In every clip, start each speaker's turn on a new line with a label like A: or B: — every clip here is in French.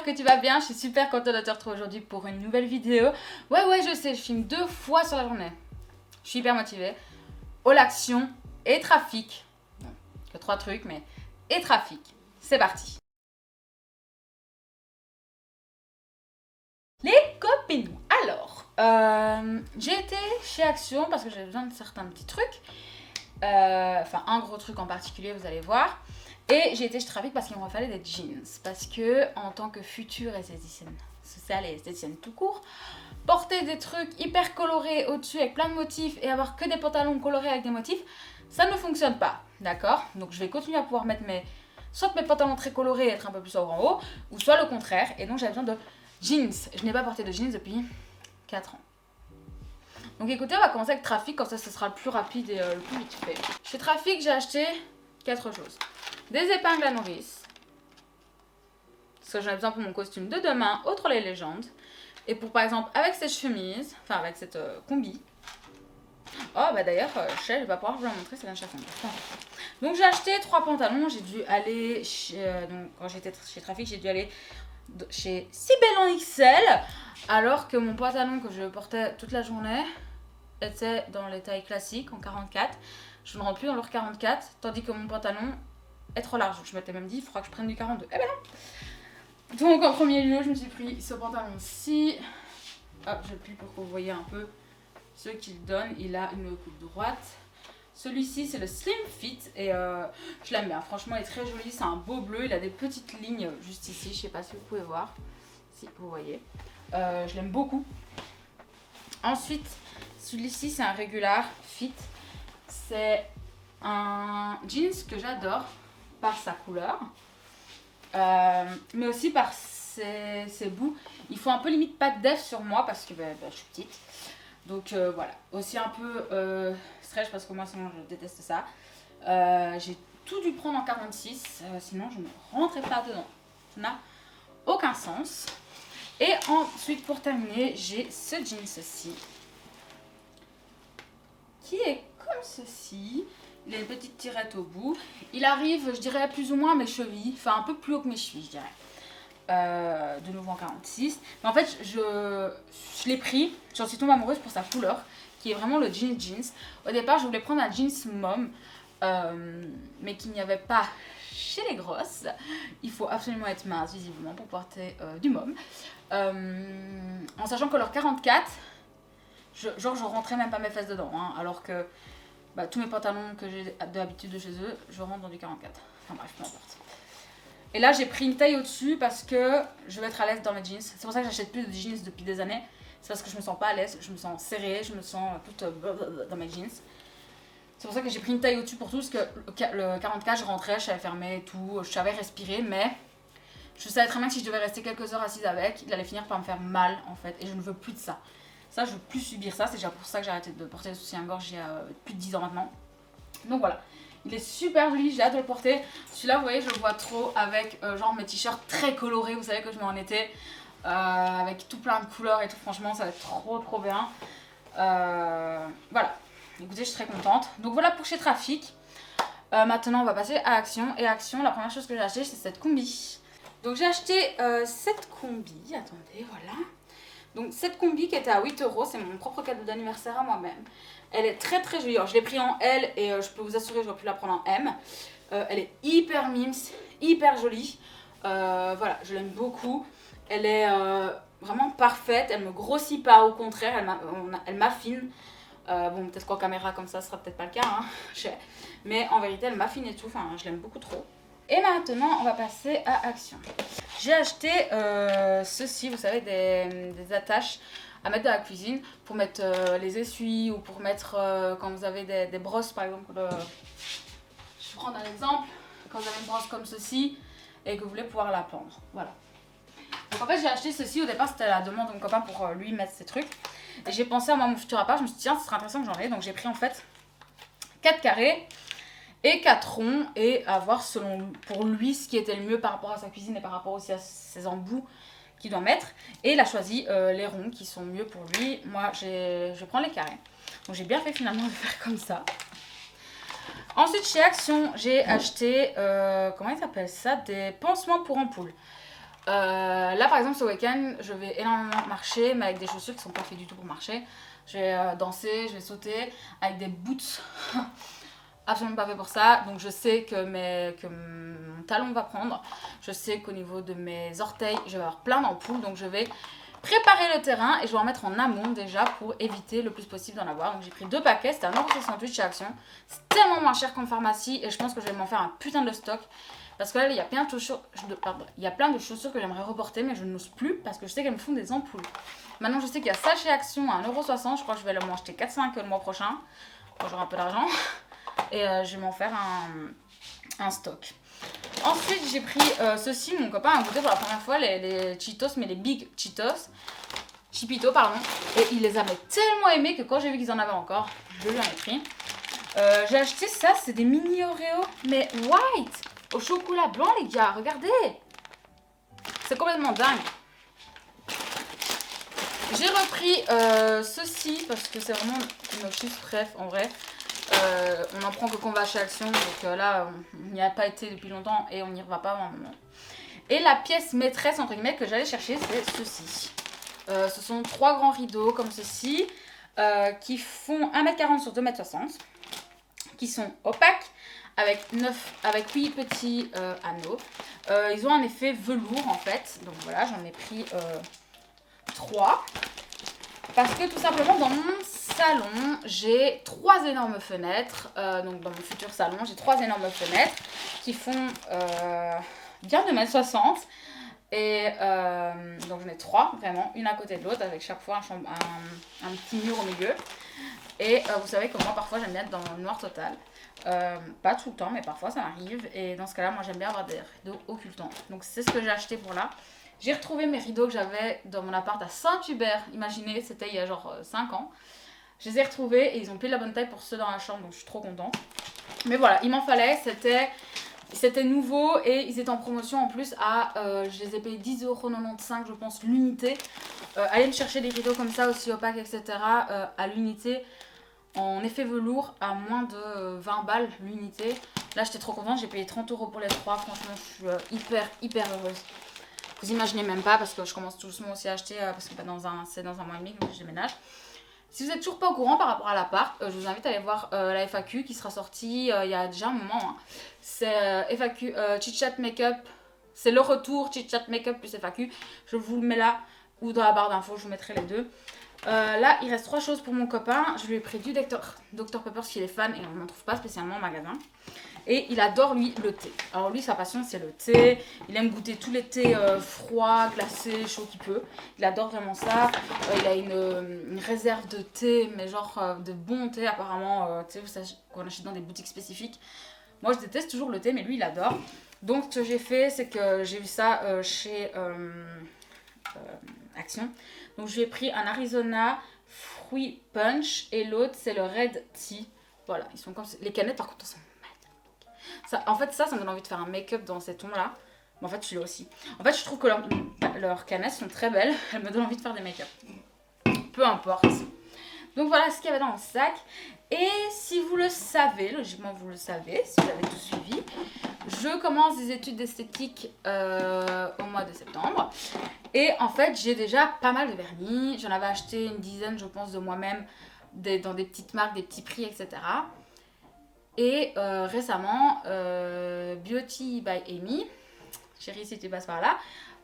A: j'espère que tu vas bien. Je suis super contente de te retrouver aujourd'hui pour une nouvelle vidéo. Ouais, je sais, je filme 2 fois sur la journée. Je suis hyper motivée. All action et trafic. Bon, que 3 trucs, mais... Et trafic. C'est parti. Les copines. Alors, j'ai été chez Action parce que j'avais besoin de certains petits trucs. Enfin, un gros truc en particulier, vous allez voir. Et j'ai été chez Trafic parce qu'il me fallait des jeans. Parce que, en tant que future esthéticienne sociale et esthéticienne tout court, porter des trucs hyper colorés au-dessus avec plein de motifs et avoir que des pantalons colorés avec des motifs, ça ne fonctionne pas. D'accord? Donc, je vais continuer à pouvoir mettre soit mes pantalons très colorés et être un peu plus sobre en haut, ou soit le contraire. Et donc, j'avais besoin de jeans. Je n'ai pas porté de jeans depuis 4 ans. Donc écoutez, on va commencer avec Trafic, comme ça ce sera le plus rapide et le plus vite fait. Chez Trafic, j'ai acheté 4 choses. Des épingles à nourrice, parce que j'en ai besoin pour mon costume de demain, autre les légendes. Et pour par exemple, avec cette chemise, enfin avec cette combi. Oh bah d'ailleurs, je vais pas pouvoir vous la montrer, c'est d'un chafon. Donc j'ai acheté 3 pantalons, j'ai dû aller, donc quand j'étais chez Trafic, j'ai dû aller chez Cybelle en XL, alors que mon pantalon que je portais toute la journée était dans les tailles classiques en 44. Je ne rentre plus dans leur 44, tandis que mon pantalon est trop large. Je m'étais même dit, il faudra que je prenne du 42. Eh ben non. Donc en premier lieu, je me suis pris ce pantalon-ci. Hop, je plie pour que vous voyez un peu ce qu'il donne. Il a une coupe droite. Celui-ci, c'est le Slim Fit et je l'aime bien. Franchement, il est très joli. C'est un beau bleu. Il a des petites lignes juste ici. Je sais pas si vous pouvez voir. Si vous voyez. Je l'aime beaucoup. Ensuite, celui-ci, c'est un Regular Fit. C'est un jeans que j'adore par sa couleur. Mais aussi par ses bouts. Il faut un peu limite pas de def sur moi parce que je suis petite. Donc voilà. Aussi un peu stretch parce que moi sinon je déteste ça. J'ai tout dû prendre en 46. Sinon je ne rentrais pas dedans. Ça n'a aucun sens. Et ensuite pour terminer, j'ai ce jeans-ci. Qui est comme ceci. Il a une petite tirette au bout. Il arrive, je dirais, plus ou moins à mes chevilles. Enfin, un peu plus haut que mes chevilles, je dirais. De nouveau en 46. Mais en fait, je l'ai pris. J'en suis tombée amoureuse pour sa couleur, qui est vraiment le jeans. Au départ, je voulais prendre un jeans mom, mais qu'il n'y avait pas chez les grosses. Il faut absolument être mince, visiblement, pour porter du mom. En sachant que leur 44, je rentrais même pas mes fesses dedans. Hein, alors que tous mes pantalons que j'ai d'habitude de chez eux, je rentre dans du 44. Enfin bref, peu importe. Et là, j'ai pris une taille au-dessus parce que je veux être à l'aise dans mes jeans. C'est pour ça que j'achète plus de jeans depuis des années. C'est parce que je me sens pas à l'aise, je me sens serrée, je me sens toute dans mes jeans. C'est pour ça que j'ai pris une taille au-dessus pour tout, parce que le 44, je rentrais, je savais fermer et tout, je savais respirer, mais je savais très bien que si je devais rester quelques heures assise avec, il allait finir par me faire mal en fait, et je ne veux plus de ça. Ça, je veux plus subir ça, c'est déjà pour ça que j'ai arrêté de porter le soutien-gorge il y a plus de 10 ans maintenant. Donc voilà. Il est super joli, j'ai hâte de le porter. Celui-là, vous voyez, je le vois trop avec genre mes t-shirts très colorés. Vous savez que je mets en été avec tout plein de couleurs et tout. Franchement, ça va être trop bien. Voilà. Écoutez, je suis très contente. Donc voilà pour chez Trafic. Maintenant, on va passer à Action. Et Action, la première chose que j'ai acheté, c'est cette combi. Donc j'ai acheté cette combi. Attendez, voilà. Donc cette combi qui était à 8 €, c'est mon propre cadeau d'anniversaire à moi-même. Elle est très jolie. Alors, je l'ai pris en L et je peux vous assurer que j'aurais pu la prendre en M. Elle est hyper mimes, hyper jolie. Voilà, je l'aime beaucoup. Elle est vraiment parfaite. Elle me grossit pas, au contraire, elle m'affine. Bon, peut-être qu'en caméra comme ça, ce sera peut-être pas le cas. Hein. Mais en vérité, elle m'affine et tout. Enfin, je l'aime beaucoup trop. Et maintenant, on va passer à Action. J'ai acheté ceci, vous savez, des attaches à mettre dans la cuisine pour mettre les essuies ou pour mettre quand vous avez des brosses, par exemple. Je vais prendre un exemple. Quand vous avez une brosse comme ceci et que vous voulez pouvoir la pendre. Voilà. Donc en fait, j'ai acheté ceci. Au départ, c'était à la demande de mon copain pour lui mettre ses trucs. Et j'ai pensé à moi, mon futur appart. Je me suis dit, tiens, ce serait intéressant que j'en ai. Donc j'ai pris en fait 4 carrés et 4 ronds et à voir pour lui ce qui était le mieux par rapport à sa cuisine et par rapport aussi à ses embouts qu'il doit mettre. Et il a choisi les ronds qui sont mieux pour lui. Moi, je prends les carrés. Donc j'ai bien fait finalement de faire comme ça. Ensuite, chez Action, j'ai acheté, comment ils appellent ça, des pansements pour ampoules. Là par exemple ce week-end je vais énormément marcher mais avec des chaussures qui sont pas faites du tout pour marcher. Je vais danser, je vais sauter avec des boots absolument pas fait pour ça. Donc je sais que mon talon va prendre. Je sais qu'au niveau de mes orteils je vais avoir plein d'ampoules. Donc je vais préparer le terrain et je vais en mettre en amont déjà pour éviter le plus possible d'en avoir. Donc j'ai pris 2 paquets, c'était 1,68€ chez Action. C'est tellement moins cher qu'en pharmacie et je pense que je vais m'en faire un putain de stock. Parce que là, il y a plein de chaussures, il y a plein de chaussures que j'aimerais reporter, mais je n'ose plus parce que je sais qu'elles me font des ampoules. Maintenant, je sais qu'il y a ça chez Action à 1,60€. Je crois que je vais m'en acheter 4-5 le mois prochain. Quand j'aurai un peu d'argent. Et je vais m'en faire un stock. Ensuite, j'ai pris ceci. Mon copain a goûté pour la première fois les Cheetos, mais les Big Cheetos. Chipito, pardon. Et il les avait tellement aimés que quand j'ai vu qu'ils en avaient encore, je lui en ai pris. J'ai acheté ça, c'est des mini Oreo, mais white, au chocolat blanc, les gars, regardez. C'est complètement dingue. J'ai repris ceci parce que c'est vraiment nos chiffres, bref, en vrai. On en prend que quand on va chez Action, donc là, on n'y a pas été depuis longtemps et on n'y va pas avant un moment. Et la pièce maîtresse, entre guillemets, que j'allais chercher, c'est ceci. Ce sont 3 grands rideaux comme ceci, qui font 1m40 sur 2m60, qui sont opaques, avec 8 petits anneaux. Ils ont un effet velours en fait, donc voilà, j'en ai pris 3. Parce que tout simplement dans mon salon, j'ai 3 énormes fenêtres, donc dans mon futur salon, j'ai 3 énormes fenêtres qui font bien 2m60. Et donc j'en ai 3 vraiment, une à côté de l'autre avec chaque fois un petit mur au milieu. Et vous savez que moi parfois j'aime bien être dans le noir total. Pas tout le temps mais parfois ça m'arrive. Et dans ce cas là moi j'aime bien avoir des rideaux occultants. Donc c'est ce que j'ai acheté pour là. J'ai retrouvé mes rideaux que j'avais dans mon appart à Saint-Hubert. Imaginez, c'était il y a genre 5 ans. Je les ai retrouvés et ils ont pile la bonne taille pour ceux dans la chambre, donc je suis trop contente. Mais voilà, il m'en fallait, c'était nouveau et ils étaient en promotion en plus à, je les ai payés 10,95€ je pense l'unité. Allez me chercher des rideaux comme ça aussi opaques etc. À l'unité en effet velours à moins de 20 balles l'unité. Là j'étais trop contente, j'ai payé 30€ pour les 3, franchement je suis hyper heureuse. Vous imaginez même pas parce que je commence tout doucement aussi à acheter parce que c'est dans un mois et demi que je déménage. Si vous n'êtes toujours pas au courant par rapport à l'appart, je vous invite à aller voir la FAQ qui sera sortie il y a déjà un moment. Hein. C'est FAQ Chit Chat Makeup. C'est le retour Chit Chat Makeup plus FAQ. Je vous le mets là ou dans la barre d'infos, je vous mettrai les deux. Là, il reste 3 choses pour mon copain. Je lui ai pris du Dr Pepper parce qu'il est fan et on n'en trouve pas spécialement en magasin. Et il adore lui le thé. Alors lui sa passion c'est le thé. Il aime goûter tous les thés froids, glacés, chauds qu'il peut. Il adore vraiment ça. Il a une réserve de thé, mais genre de bon thé apparemment. Tu sais, qu'on achète dans des boutiques spécifiques. Moi je déteste toujours le thé mais lui il adore. Donc ce que j'ai fait c'est que j'ai eu ça chez Action. Donc je lui ai pris un Arizona Fruit Punch et l'autre c'est le Red Tea. Voilà, ils sont comme les canettes par contre sont ça, en fait, ça me donne envie de faire un make-up dans ces tons-là. Mais en fait, celui-là aussi. En fait, je trouve que leurs canettes sont très belles. Elles me donnent envie de faire des make-up. Peu importe. Donc voilà ce qu'il y avait dans le sac. Et si vous le savez, logiquement vous le savez, si vous avez tout suivi, je commence des études d'esthétique au mois de septembre. Et en fait, j'ai déjà pas mal de vernis. J'en avais acheté une dizaine, je pense, de moi-même, dans des petites marques, des petits prix, etc. Et récemment, Beauty by Amy, chérie si tu passes par là,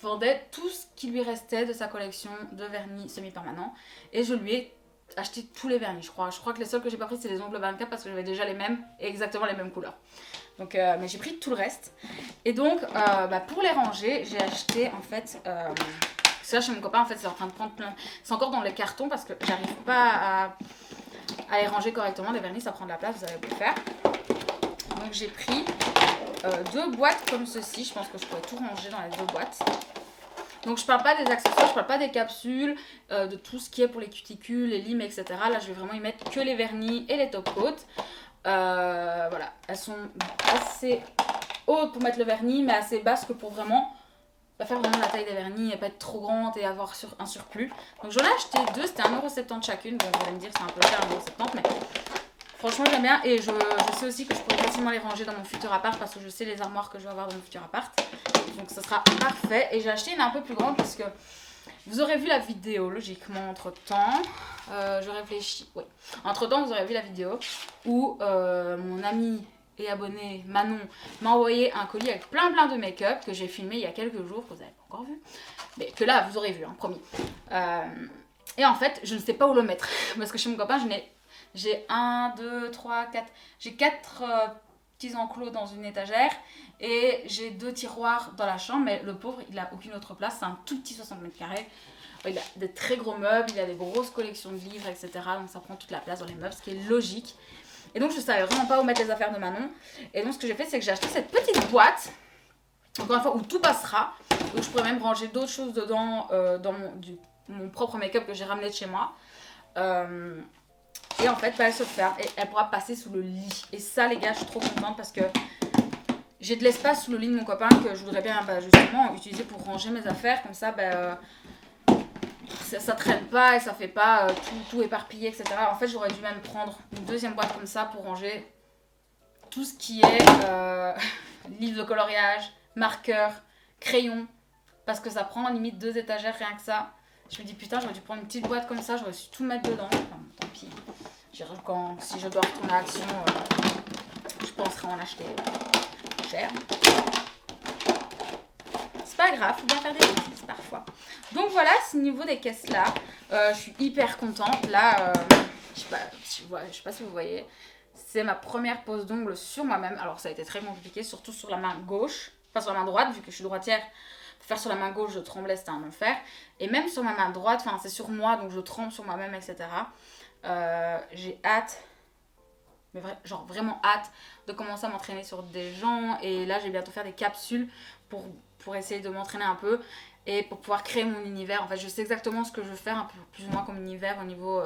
A: vendait tout ce qui lui restait de sa collection de vernis semi-permanents. Et je lui ai acheté tous les vernis, je crois. Je crois que les seuls que j'ai pas pris, c'est les ongles 24 parce que j'avais déjà les mêmes et exactement les mêmes couleurs. Donc, mais j'ai pris tout le reste. Et donc, pour les ranger, j'ai acheté en fait... ça chez mon copain, en fait, c'est en train de prendre plein... C'est encore dans les cartons parce que j'arrive pas à les ranger correctement. Les vernis, ça prend de la place, vous allez le faire. Donc j'ai pris 2 boîtes comme ceci. Je pense que je pourrais tout ranger dans les 2 boîtes. Donc je parle pas des accessoires, je parle pas des capsules, de tout ce qui est pour les cuticules, les limes, etc. Là, je vais vraiment y mettre que les vernis et les top coats. Voilà, elles sont assez hautes pour mettre le vernis, mais assez basses que pour vraiment faire vraiment la taille des vernis et pas être trop grande et avoir un surplus. Donc j'en ai acheté 2, c'était 1,70€ chacune. Bon, vous allez me dire c'est un peu cher 1,70€, mais franchement j'aime bien. Et je sais aussi que je pourrais facilement les ranger dans mon futur appart parce que je sais les armoires que je vais avoir dans mon futur appart. Donc ça sera parfait. Et j'ai acheté une un peu plus grande parce que vous aurez vu la vidéo logiquement entre temps. Je réfléchis. Oui. Entre temps, vous aurez vu la vidéo où mon ami et abonné Manon m'a envoyé un colis avec plein de make-up que j'ai filmé il y a quelques jours, que vous n'avez pas encore vu. Mais que là, vous aurez vu, hein, promis. Et en fait, je ne sais pas où le mettre. Parce que chez mon copain, j'ai 1, 2, 3, 4. J'ai 4 petits enclos dans une étagère. Et j'ai 2 tiroirs dans la chambre. Mais le pauvre, il n'a aucune autre place. C'est un tout petit 60 mètres carrés. Il a des très gros meubles. Il a des grosses collections de livres, etc. Donc ça prend toute la place dans les meubles, ce qui est logique. Et donc je savais vraiment pas où mettre les affaires de Manon. Et donc ce que j'ai fait, c'est que j'ai acheté cette petite boîte. Encore une fois, où tout passera. Où je pourrais même ranger d'autres choses dedans. Dans mon propre make-up que j'ai ramené de chez moi. Et en fait, elle se ferme et elle pourra passer sous le lit. Et ça, les gars, je suis trop contente parce que j'ai de l'espace sous le lit de mon copain que je voudrais bien justement utiliser pour ranger mes affaires. Comme ça, ça traîne pas et ça fait pas tout éparpillé, etc. En fait, j'aurais dû même prendre une deuxième boîte comme ça pour ranger tout ce qui est livre de coloriage, marqueur, crayon. Parce que ça prend limite 2 étagères, rien que ça. Je me dis putain, j'aurais dû prendre une petite boîte comme ça, j'aurais su tout mettre dedans. Enfin, tant pis. Si je dois retourner à Action, je penserai en acheter cher. C'est pas grave, faut bien faire des bêtises parfois. Donc voilà, c'est au niveau des caisses là. Je suis hyper contente. Là, je sais pas si vous voyez, c'est ma première pose d'ongles sur moi-même. Alors ça a été très compliqué, surtout sur la main gauche. Enfin sur la main droite, vu que je suis droitière. Faire sur la main gauche, je tremblais, c'était un enfer. Et même sur ma main droite, enfin c'est sur moi, donc je tremble sur moi-même, etc. J'ai hâte, mais genre vraiment hâte de commencer à m'entraîner sur des gens. Et là, je vais bientôt faire des capsules pour essayer de m'entraîner un peu et pour pouvoir créer mon univers. En fait, je sais exactement ce que je veux faire, un peu plus ou moins comme univers au niveau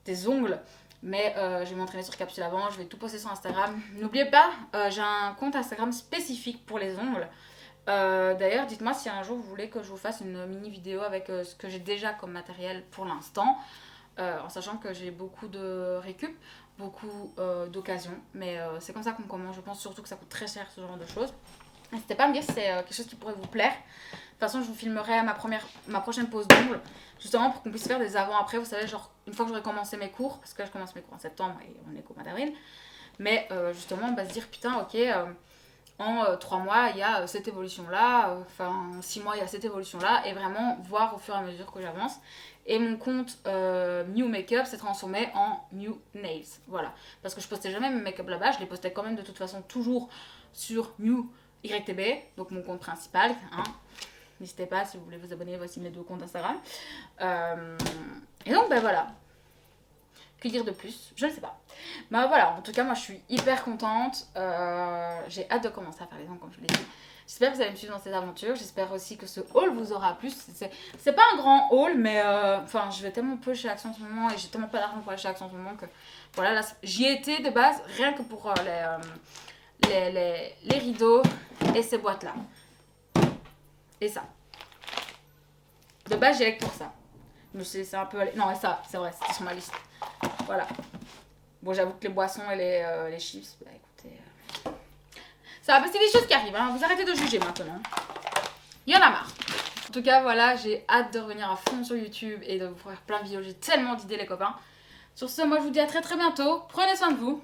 A: des ongles. Mais je vais m'entraîner sur capsule avant, je vais tout poster sur Instagram. N'oubliez pas, j'ai un compte Instagram spécifique pour les ongles. D'ailleurs, dites-moi si un jour vous voulez que je vous fasse une mini vidéo avec ce que j'ai déjà comme matériel pour l'instant, en sachant que j'ai beaucoup de récup, beaucoup d'occasions, mais c'est comme ça qu'on commence. Je pense surtout que ça coûte très cher ce genre de choses. N'hésitez pas à me dire si c'est quelque chose qui pourrait vous plaire. De toute façon, je vous filmerai ma prochaine pause d'ongles, justement pour qu'on puisse faire des avant-après. Vous savez, genre une fois que j'aurai commencé mes cours, parce que là je commence mes cours en septembre et on est qu'au mois d'avril, mais justement on va se dire putain, ok. En 3 mois, il y a cette évolution-là, en 6 mois, il y a cette évolution-là, et vraiment voir au fur et à mesure que j'avance. Et mon compte New Makeup s'est transformé en New Nails, voilà. Parce que je postais jamais mes make-up là-bas, je les postais quand même de toute façon toujours sur New YTB, donc mon compte principal. Hein. N'hésitez pas si vous voulez vous abonner, voici mes 2 comptes Instagram. Et donc, voilà. Que dire de plus? Je ne sais pas. Bah voilà, en tout cas, moi je suis hyper contente. J'ai hâte de commencer à faire les ongles, comme je vous l'ai dit. J'espère que vous allez me suivre dans cette aventure. J'espère aussi que ce haul vous aura plu. C'est pas un grand haul, mais je vais tellement peu chez Action en ce moment et j'ai tellement pas d'argent pour aller chez Action en ce moment que voilà, là, j'y étais de base rien que pour les rideaux et ces boîtes-là. Et ça. De base, j'y allais que pour ça. Mais c'est un peu... Non, et ça, c'est vrai, c'était sur ma liste. Voilà. Bon, j'avoue que les boissons et les chips, écoutez... Ça va, c'est des choses qui arrivent, hein. Vous arrêtez de juger maintenant. Il y en a marre. En tout cas, voilà, j'ai hâte de revenir à fond sur YouTube et de vous faire plein de vidéos. J'ai tellement d'idées, les copains. Sur ce, moi, je vous dis à très bientôt. Prenez soin de vous.